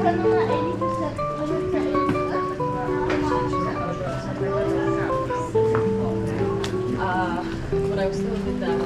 kanala 50%. What I was still with that.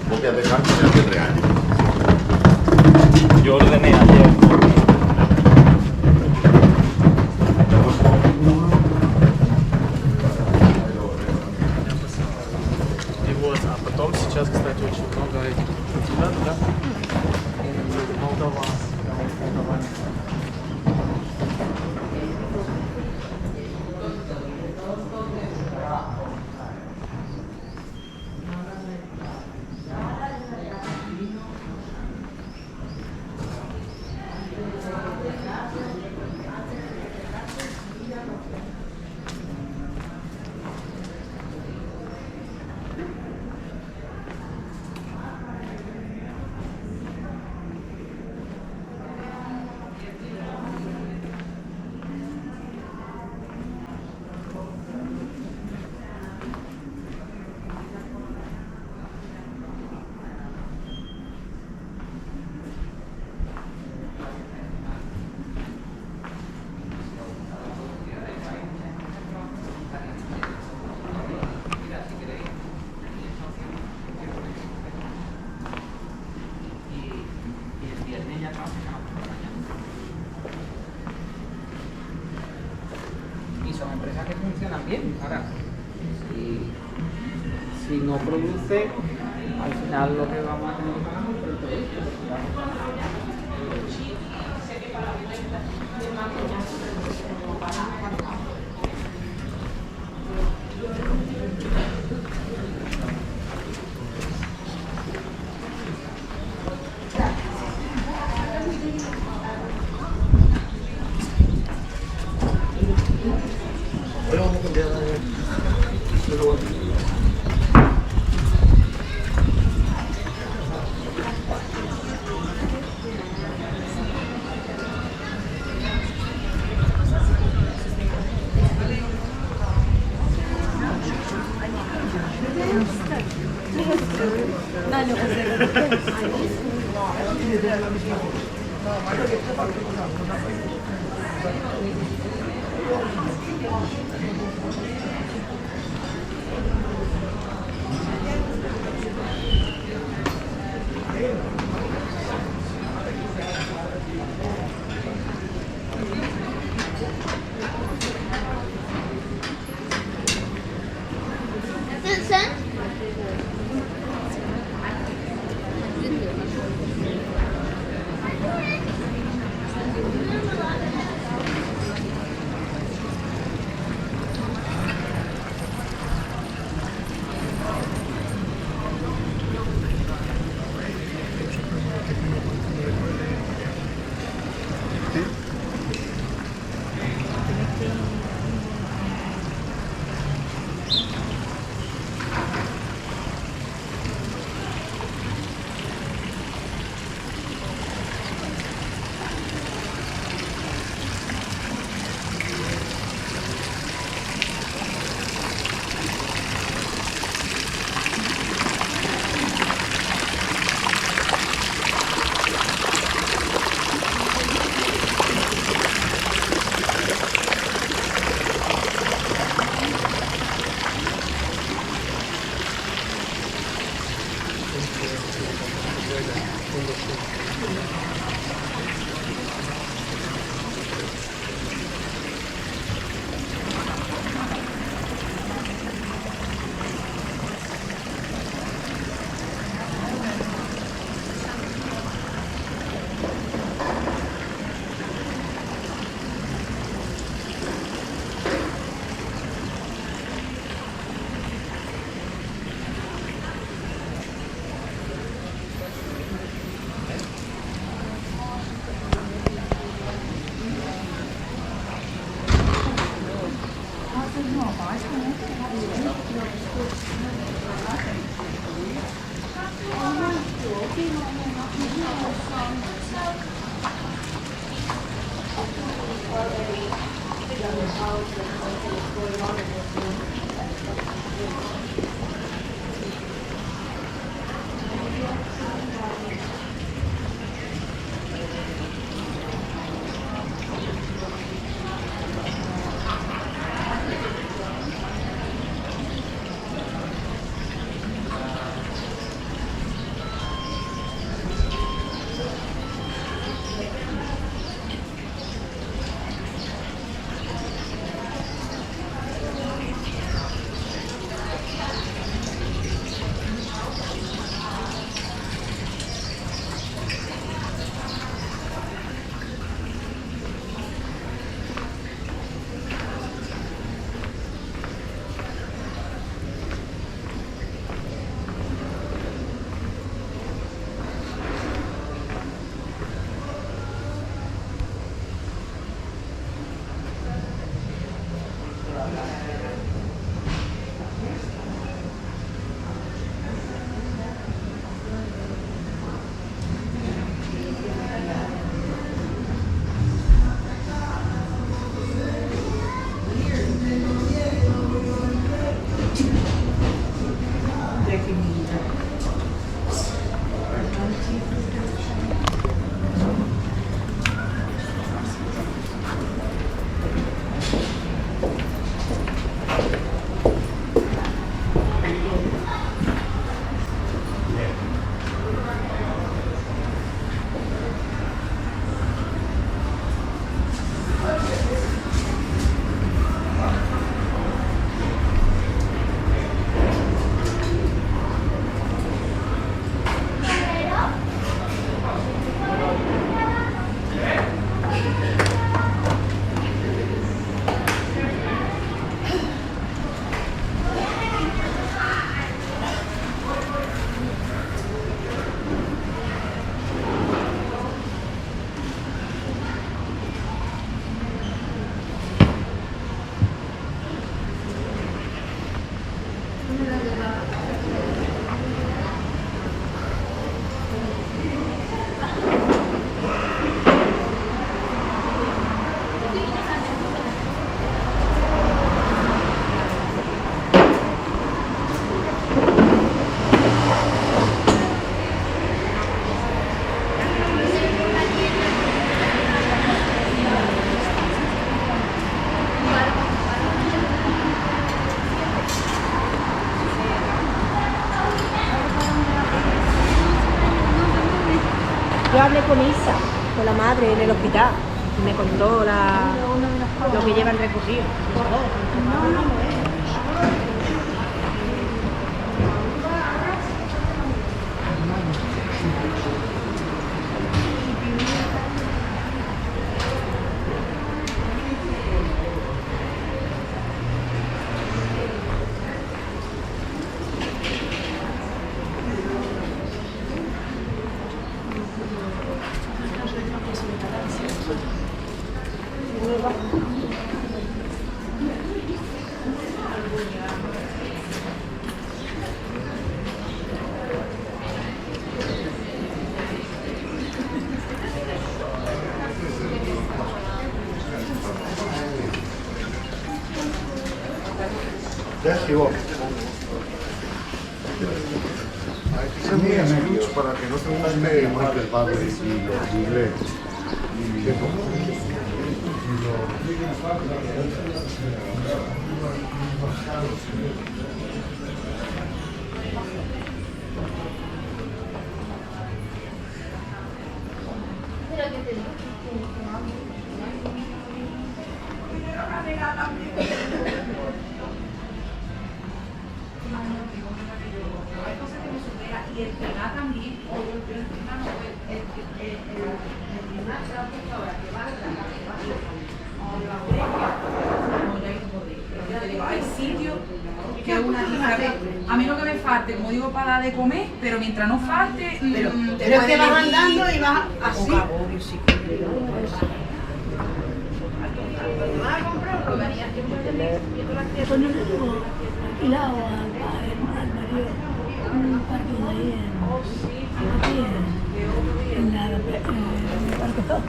Copia de carta de hace 3 años. Yo ordené ayer. И вот, а потом сейчас, кстати, очень много этих ребят, да? Молдаван. Y son empresas que funcionan bien. Ahora, si no produce, al final lo que vamos a tener que pagar es por el producto. Bueno, vamos a cambiar de lugar. Sen? Yo hablé con Isa, con la madre en el hospital, y me contó lo que lleva el recorrido. Ya llegó. Hay que ser muy astutos para que no se guste más que el padre y los inglés. Y el tema también, hay sitios que una a mí lo que me falte, como digo, para de comer, pero mientras no falte, Pero es que vas andando y vas así. Pues no le digo, alquilado al marido un parque de ahí en el Parque Zoo.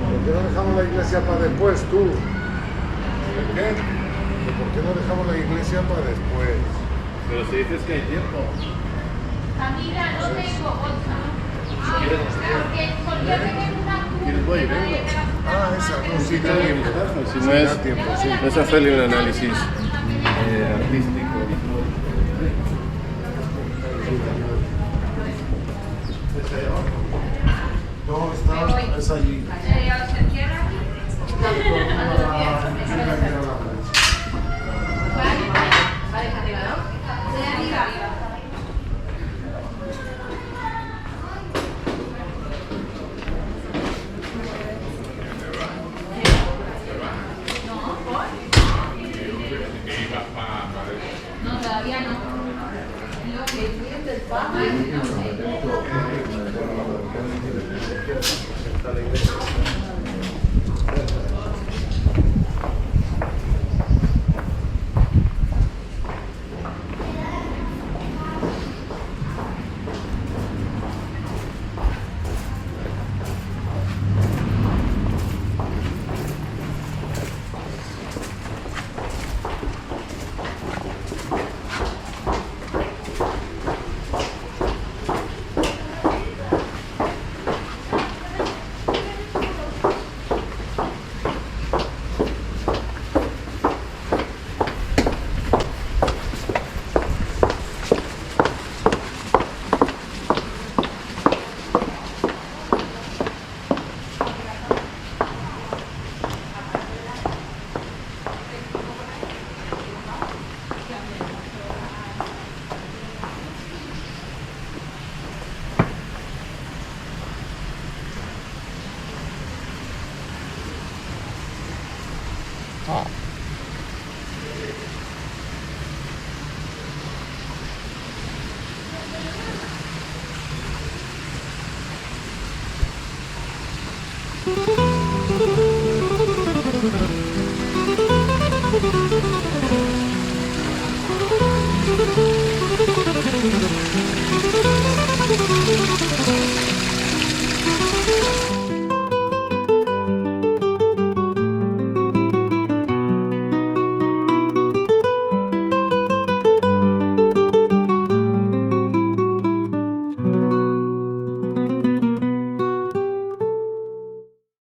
¿Por qué no dejamos la iglesia para después, tú? ¿Por qué? ¿Por qué no dejamos la iglesia para después? Pero si dices que hay tiempo. Camila, no tengo bolsa. Porque tengo una ¿Quieres voy y vengo? Ah, esa, no, sí, da tiempo. Si Sí, no da es, tiempo, sí. no es hacerle un análisis artístico. No, es allí. No, todavía no. Lo que es del papá, no sé. Ah.